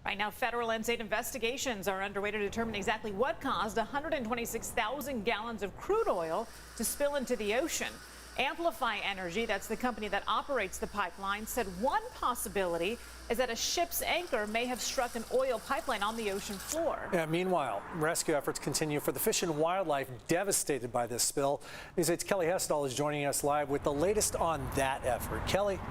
Right now, federal and state investigations are underway to determine exactly what caused 126,000 gallons of crude oil to spill into the ocean. Amplify Energy, that's the company that operates the pipeline, said one possibility is that a ship's anchor may have struck an oil pipeline on the ocean floor. Yeah, meanwhile, rescue efforts continue for the fish and wildlife devastated by this spill. News 8's Kelly Hessedal is joining us live with the latest on that effort. Kelly.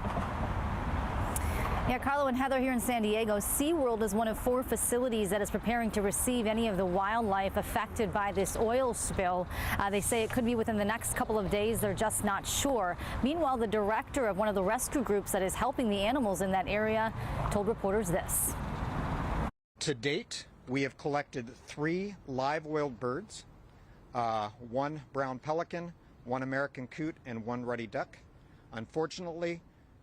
Yeah, Carlo and Heather here in San Diego. SeaWorld is one of 4 facilities that is preparing to receive any of the wildlife affected by this oil spill. They say it could be within the next couple of days. They're just not sure. Meanwhile, the director of one of the rescue groups that is helping the animals in that area told reporters this. To date, we have collected 3 live oiled birds, 1 brown pelican, 1 American coot, and 1 ruddy duck. Unfortunately,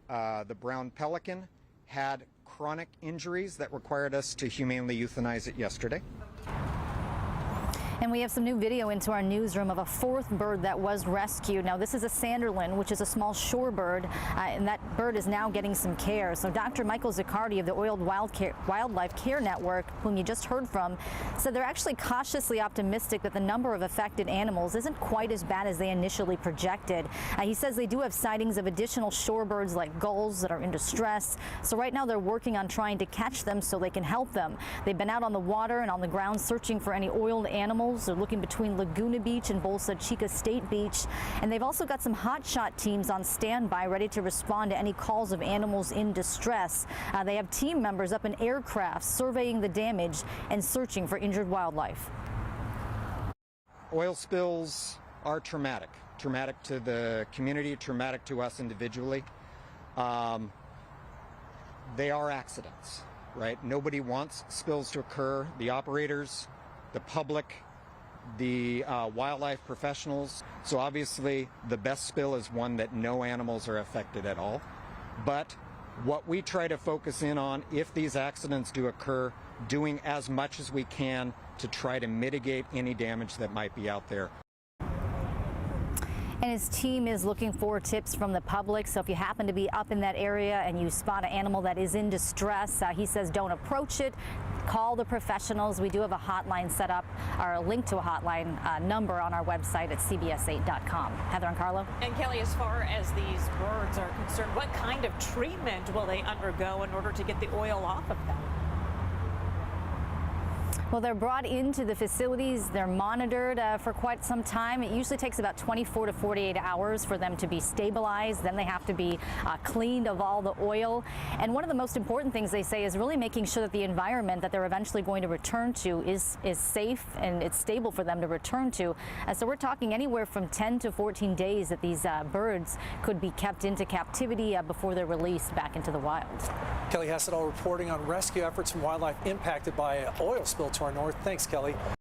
the brown pelican had chronic injuries that required us to humanely euthanize it yesterday. And we have some new video into our newsroom of a 4th bird that was rescued. Now, this is a sanderlin, which is a small shorebird, and that bird is now getting some care. So Dr. Michael Ziccardi of the Oiled Wildlife Care Network, whom you just heard from, said they're actually cautiously optimistic that the number of affected animals isn't quite as bad as they initially projected. He says they do have sightings of additional shorebirds like gulls that are in distress. So right now they're working on trying to catch them so they can help them. They've been out on the water and on the ground searching for any oiled animals. They're looking between Laguna Beach and Bolsa Chica State Beach. And they've also got some hotshot teams on standby ready to respond to any calls of animals in distress. They have team members up in aircraft surveying the damage and searching for injured wildlife. Oil spills are traumatic. Traumatic to the community, traumatic to us individually. They are accidents, right? Nobody wants spills to occur. The operators, the public, the wildlife professionals. So obviously the best spill is one that no animals are affected at all. But what we try to focus in on, if these accidents do occur, doing as much as we can to try to mitigate any damage that might be out there. And his team is looking for tips from the public. So if you happen to be up in that area and you spot an animal that is in distress, he says don't approach it. Call the professionals. We do have a hotline set up, or a link to a hotline number on our website at cbs8.com. Heather and Carlo. And Kelly, as far as these birds are concerned, what kind of treatment will they undergo in order to get the oil off of them? Well, they're brought into the facilities. They're monitored for quite some time. It usually takes about 24 to 48 hours for them to be stabilized. Then they have to be cleaned of all the oil. And one of the most important things they say is really making sure that the environment that they're eventually going to return to is safe and it's stable for them to return to. So we're talking anywhere from 10 to 14 days that these birds could be kept into captivity before they're released back into the wild. Kelly Hessedal reporting on rescue efforts from wildlife impacted by an oil spill to our north. Thanks, Kelly.